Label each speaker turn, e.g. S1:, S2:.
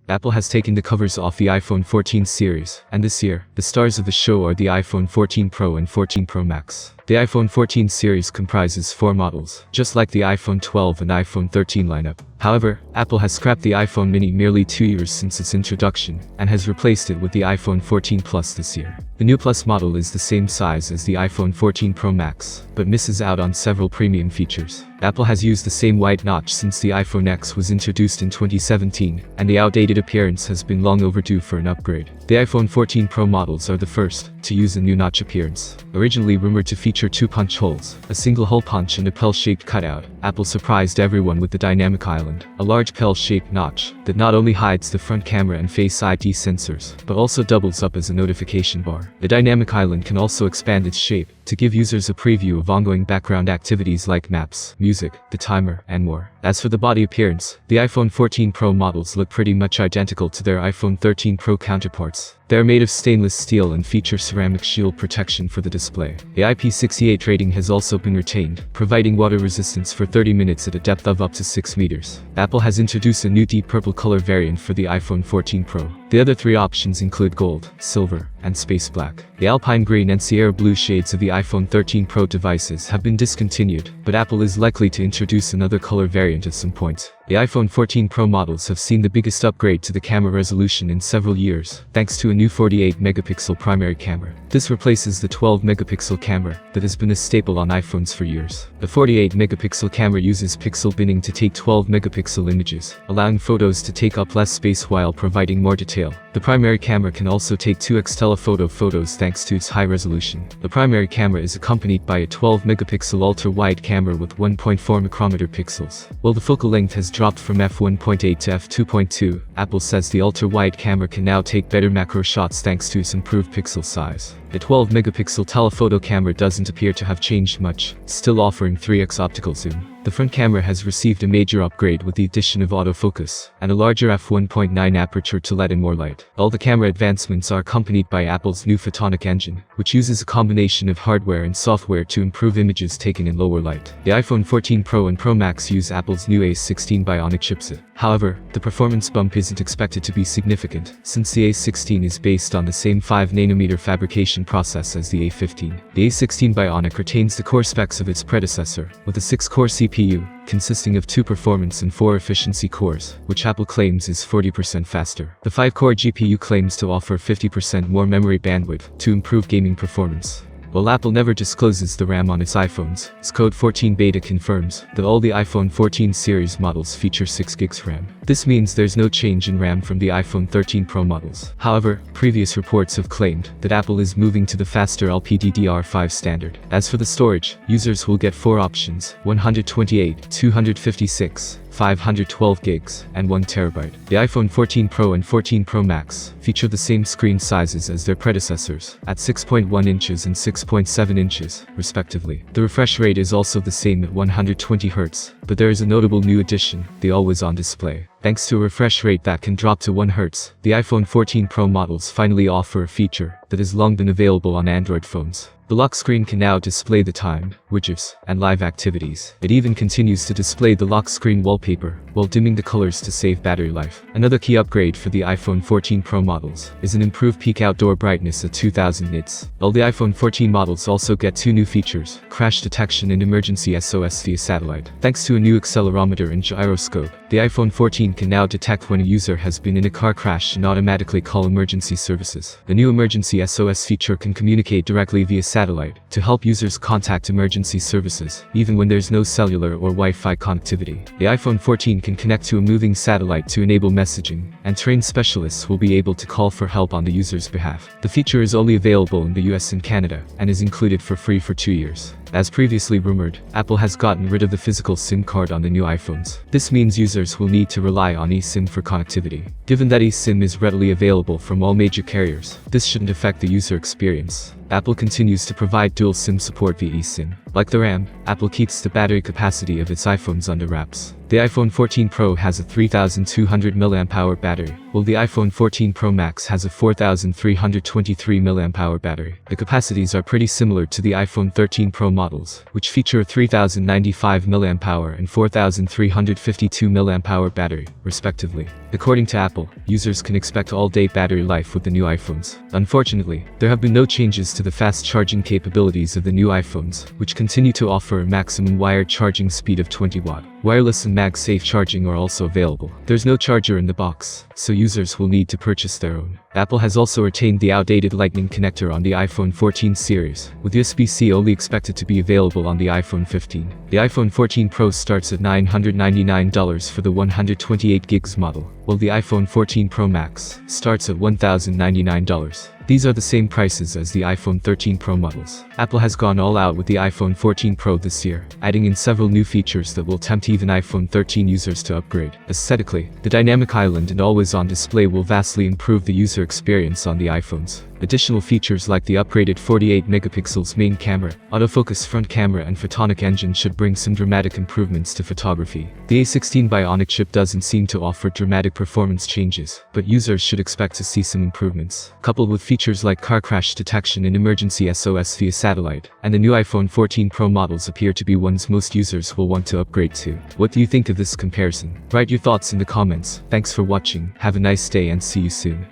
S1: Apple has taken the covers off the iPhone 14 series, and this year, the stars of the show are the iPhone 14 Pro and 14 Pro Max. The iPhone 14 series comprises 4 models, just like the iPhone 12 and iPhone 13 lineup. However, Apple has scrapped the iPhone mini nearly 2 years since its introduction, and has replaced it with the iPhone 14 Plus this year. The new Plus model is the same size as the iPhone 14 Pro Max, but misses out on several premium features. Apple has used the same white notch since the iPhone X was introduced in 2017, and the outdated appearance has been long overdue for an upgrade. The iPhone 14 Pro models are the first to use a new notch appearance. Originally rumored to feature 2 punch holes, a single hole punch and a pill-shaped cutout, Apple surprised everyone with the Dynamic Island, a large pill-shaped notch that not only hides the front camera and Face ID sensors, but also doubles up as a notification bar. The Dynamic Island can also expand its shape to give users a preview of ongoing background activities like maps, music, the timer, and more. As for the body appearance, the iPhone 14 Pro models look pretty much identical to their iPhone 13 Pro counterparts. They are made of stainless steel and feature ceramic shield protection for the display. The IP68 rating has also been retained, providing water resistance for 30 minutes at a depth of up to 6 meters. Apple has introduced a new deep purple color variant for the iPhone 14 Pro. The other 3 options include gold, silver, and space black. The alpine green and Sierra blue shades of the iPhone 13 Pro devices have been discontinued, but Apple is likely to introduce another color variant at some point. The iPhone 14 Pro models have seen the biggest upgrade to the camera resolution in several years, thanks to a new 48-megapixel primary camera. This replaces the 12-megapixel camera that has been a staple on iPhones for years. The 48-megapixel camera uses pixel binning to take 12-megapixel images, allowing photos to take up less space while providing more detail. The primary camera can also take 2x telephoto photos thanks to its high resolution. The primary camera is accompanied by a 12-megapixel ultra-wide camera with 1.4 micrometer pixels. While the focal length has dropped from f1.8 to f2.2, Apple says the ultra-wide camera can now take better macro shots thanks to its improved pixel size. The 12-megapixel telephoto camera doesn't appear to have changed much, still offering 3x optical zoom. The front camera has received a major upgrade with the addition of autofocus, and a larger f1.9 aperture to let in more light. All the camera advancements are accompanied by Apple's new photonic engine, which uses a combination of hardware and software to improve images taken in lower light. The iPhone 14 Pro and Pro Max use Apple's new A16 Bionic chipset. However, the performance bump isn't expected to be significant, since the A16 is based on the same 5nm fabrication process as the A15. The A16 Bionic retains the core specs of its predecessor, with a 6-core CPU consisting of 2 performance and 4 efficiency cores, which Apple claims is 40% faster. The 5-core GPU claims to offer 50% more memory bandwidth to improve gaming performance. While Apple never discloses the RAM on its iPhones, its Code 14 beta confirms that all the iPhone 14 series models feature 6GB RAM. This means there's no change in RAM from the iPhone 13 Pro models. However, previous reports have claimed that Apple is moving to the faster LPDDR5 standard. As for the storage, users will get 4 options: 128, 256, 512 gigs, and 1 terabyte. The iPhone 14 Pro and 14 Pro Max feature the same screen sizes as their predecessors, at 6.1 inches and 6.7 inches, respectively. The refresh rate is also the same at 120 Hz, but there is a notable new addition: the always-on display. Thanks to a refresh rate that can drop to 1 Hz, the iPhone 14 Pro models finally offer a feature that has long been available on Android phones. The lock screen can now display the time, widgets, and live activities. It even continues to display the lock screen wallpaper, while dimming the colors to save battery life. Another key upgrade for the iPhone 14 Pro models is an improved peak outdoor brightness at 2000 nits. All the iPhone 14 models also get 2 new features: crash detection and emergency SOS via satellite. Thanks to a new accelerometer and gyroscope, the iPhone 14 can now detect when a user has been in a car crash and automatically call emergency services. The new emergency SOS feature can communicate directly via satellite to help users contact emergency services, even when there's no cellular or Wi-Fi connectivity. The iPhone 14 can connect to a moving satellite to enable messaging, and trained specialists will be able to call for help on the user's behalf. The feature is only available in the US and Canada, and is included for free for 2 years. As previously rumored, Apple has gotten rid of the physical SIM card on the new iPhones. This means users will need to rely on eSIM for connectivity. Given that eSIM is readily available from all major carriers, this shouldn't affect the user experience. Apple continues to provide dual SIM support via eSIM. Like the RAM, Apple keeps the battery capacity of its iPhones under wraps. The iPhone 14 Pro has a 3200 mAh battery, while the iPhone 14 Pro Max has a 4323 mAh battery. The capacities are pretty similar to the iPhone 13 Pro models, which feature a 3095 mAh and 4352 mAh battery, respectively. According to Apple, users can expect all-day battery life with the new iPhones. Unfortunately, there have been no changes to the fast charging capabilities of the new iPhones, which continue to offer a maximum wired charging speed of 20 watt. Wireless and MagSafe charging are also available. There's no charger in the box, so users will need to purchase their own. Apple has also retained the outdated Lightning connector on the iPhone 14 series, with USB-C only expected to be available on the iPhone 15. The iPhone 14 Pro starts at $999 for the 128 gigs model, while the iPhone 14 Pro Max starts at $1,099. These are the same prices as the iPhone 13 Pro models. Apple has gone all out with the iPhone 14 Pro this year, adding in several new features that will tempt even iPhone 13 users to upgrade. Aesthetically, the dynamic island and always-on display will vastly improve the user experience on the iPhones. Additional features like the upgraded 48 megapixels main camera, autofocus front camera and photonic engine should bring some dramatic improvements to photography. The A16 Bionic chip doesn't seem to offer dramatic performance changes, but users should expect to see some improvements. Coupled with features like car crash detection and emergency SOS via satellite, and the new iPhone 14 Pro models appear to be ones most users will want to upgrade to. What do you think of this comparison? Write your thoughts in the comments. Thanks for watching, have a nice day and see you soon.